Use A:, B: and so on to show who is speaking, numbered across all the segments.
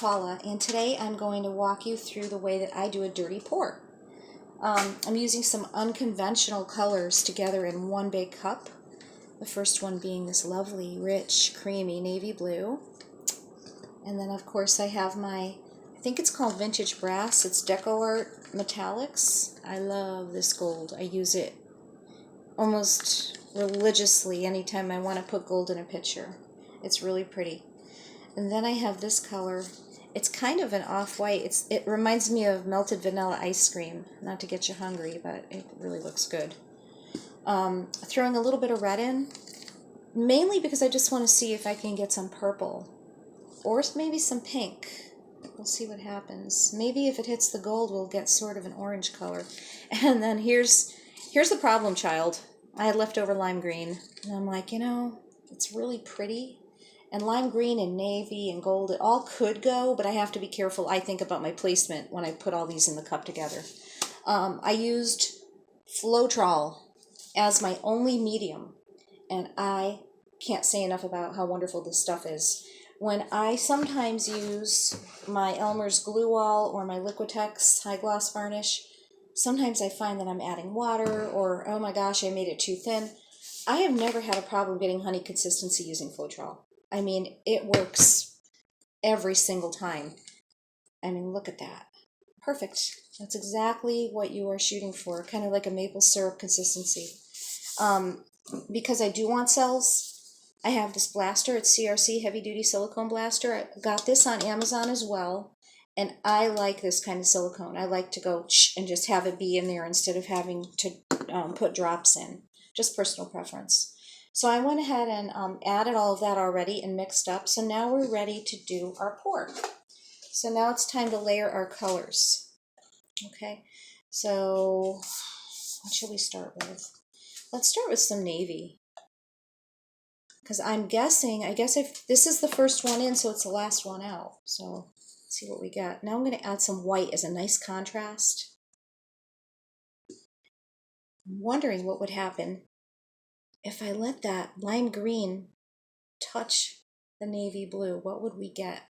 A: Paula, and today I'm going to walk you through the way that I do a dirty pour. I'm using some unconventional colors together in one big cup. The first one being this lovely, rich, creamy navy blue. And then of course I have my, I think it's called Vintage Brass. It's Deco Art Metallics. I love this gold. I use it almost religiously anytime I want to put gold in a picture. It's really pretty. And then I have this color. It's kind of an off-white. It reminds me of melted vanilla ice cream. Not to get you hungry, but it really looks good. Throwing a little bit of red in, mainly because I just want to see if I can get some purple. Or maybe some pink. We'll see what happens. Maybe if it hits the gold, we'll get sort of an orange color. And then here's the problem, child. I had leftover lime green. And I'm like, it's really pretty. And lime green and navy and gold, it all could go, but I have to be careful, I think, about my placement when I put all these in the cup together. I used Floetrol as my only medium, and I can't say enough about how wonderful this stuff is. When I sometimes use my Elmer's Glue All or my Liquitex High Gloss Varnish, sometimes I find that I'm adding water or, oh my gosh, I made it too thin. I have never had a problem getting honey consistency using Floetrol. I mean, it works every single time. I mean, look at that. Perfect. That's exactly what you are shooting for, kind of like a maple syrup consistency. Because I do want cells, I have this blaster. It's CRC Heavy Duty Silicone Blaster. I got this on Amazon as well, and I like this kind of silicone. I like to go and just have it be in there instead of having to put drops in. Just personal preference. So I went ahead and added all of that already and mixed up. So now we're ready to do our pour. So now it's time to layer our colors. Okay, so what should we start with? Let's start with some navy. Because I guess if this is the first one in, so it's the last one out. So let's see what we got. Now I'm going to add some white as a nice contrast. I'm wondering what would happen if I let that lime green touch the navy blue. What would we get?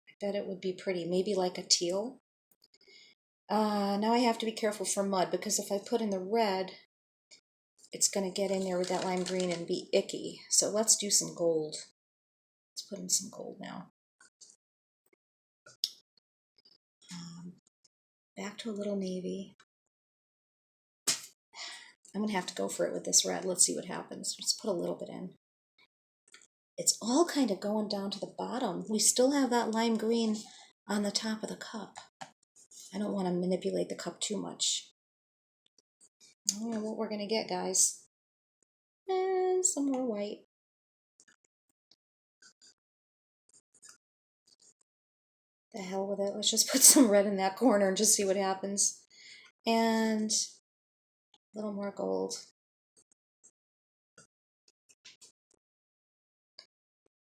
A: I bet it would be pretty. Maybe like a teal. Now I have to be careful for mud, because if I put in the red, it's going to get in there with that lime green and be icky. So let's do some gold. Let's put in some gold now. Back to a little navy. I'm going to have to go for it with this red. Let's see what happens. Let's put a little bit in. It's all kind of going down to the bottom. We still have that lime green on the top of the cup. I don't want to manipulate the cup too much. I don't know what we're going to get, guys. And some more white. The hell with it. Let's just put some red in that corner and just see what happens. And a little more gold.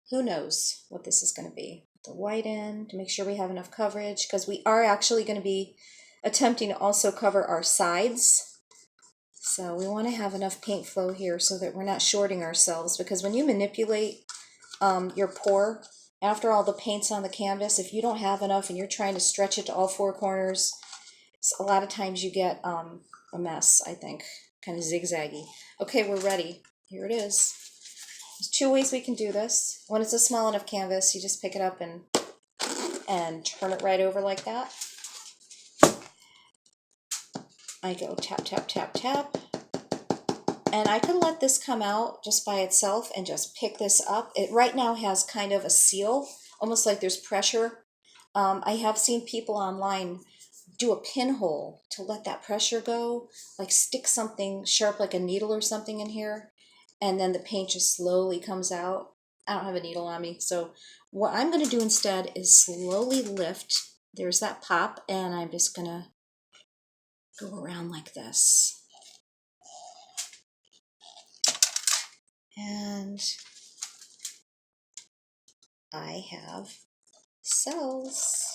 A: Who knows what this is going to be. Put the white in to make sure we have enough coverage, because we are actually going to be attempting to also cover our sides. So we want to have enough paint flow here so that we're not shorting ourselves, because when you manipulate your pour, after all the paint's on the canvas, if you don't have enough and you're trying to stretch it to all four corners, a lot of times you get a mess, I think, kind of zigzaggy. Okay, we're ready. Here it is. There's two ways we can do this. When it's a small enough canvas, you just pick it up and turn it right over like that. I go tap, tap, tap, tap. And I could let this come out just by itself and just pick this up. It right now has kind of a seal, almost like there's pressure. I have seen people online do a pinhole to let that pressure go, like stick something sharp like a needle or something in here, and then the paint just slowly comes out. I don't have a needle on me, so what I'm going to do instead is slowly lift. There's that pop, and I'm just going to go around like this. And I have cells.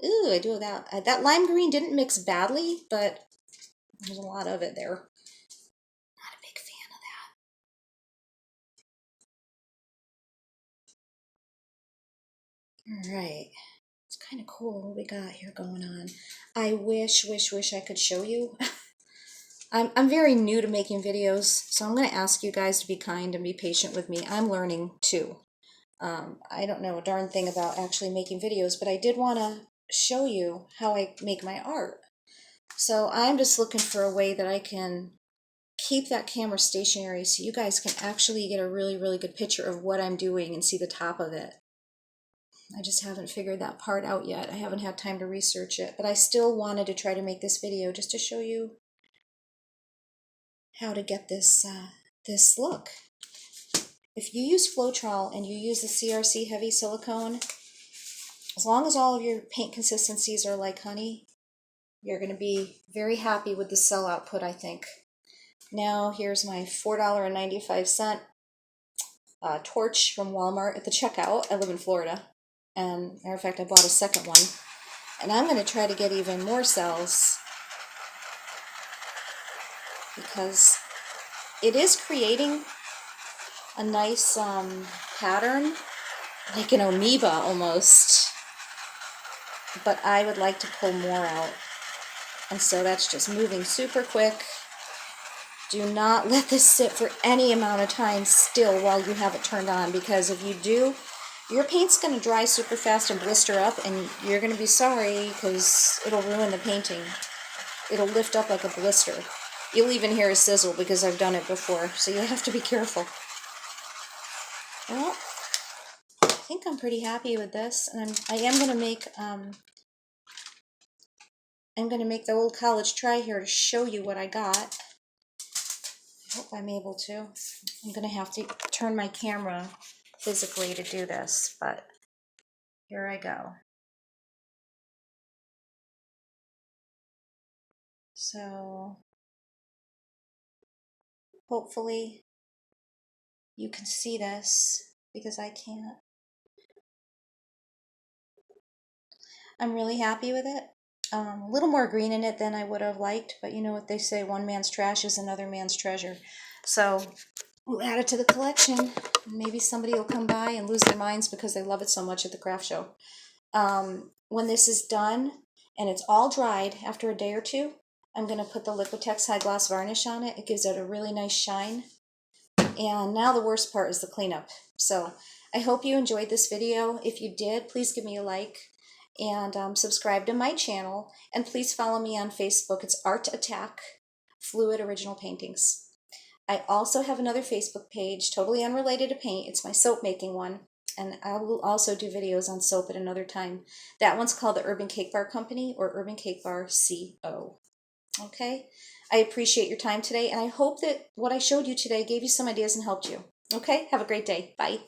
A: Ooh, I do that. That lime green didn't mix badly, but there's a lot of it there. Not a big fan of that. All right. It's kind of cool what we got here going on. I wish I could show you. I'm very new to making videos, so I'm going to ask you guys to be kind and be patient with me. I'm learning too. I don't know a darn thing about actually making videos, but I did want to show you how I make my art. So I'm just looking for a way that I can keep that camera stationary so you guys can actually get a really, really good picture of what I'm doing and see the top of it. I just haven't figured that part out yet. I haven't had time to research it, but I still wanted to try to make this video just to show you how to get this this look. If you use Floetrol and you use the CRC heavy silicone, as long as all of your paint consistencies are like honey, you're going to be very happy with the cell output, I think. Now here's my $4.95 torch from Walmart at the checkout. I live in Florida, and matter of fact, I bought a second one. And I'm going to try to get even more cells because it is creating a nice pattern, like an amoeba almost. But I would like to pull more out. And so that's just moving super quick. Do not let this sit for any amount of time still while you have it turned on, because if you do, your paint's going to dry super fast and blister up, and you're going to be sorry because it'll ruin the painting. It'll lift up like a blister. You'll even hear a sizzle because I've done it before, so you have to be careful. Well, I think I'm pretty happy with this, and I am going to make the old college try here to show you what I got. I hope I'm able to. I'm going to have to turn my camera physically to do this, but here I go. So hopefully you can see this because I can't. I'm really happy with it. A little more green in it than I would have liked, but you know what they say, one man's trash is another man's treasure. So we'll add it to the collection. Maybe somebody will come by and lose their minds because they love it so much at the craft show. When this is done and it's all dried after a day or two, I'm going to put the Liquitex High Gloss Varnish on it. It gives it a really nice shine. And now the worst part is the cleanup. So I hope you enjoyed this video. If you did, please give me a like and subscribe to my channel. And please follow me on Facebook. It's Art Attack Fluid Original Paintings. I also have another Facebook page, totally unrelated to paint. It's my soap making one. And I will also do videos on soap at another time. That one's called the Urban Cake Bar Company, or Urban Cake Bar CO. Okay? I appreciate your time today, and I hope that what I showed you today gave you some ideas and helped you. Okay? Have a great day. Bye.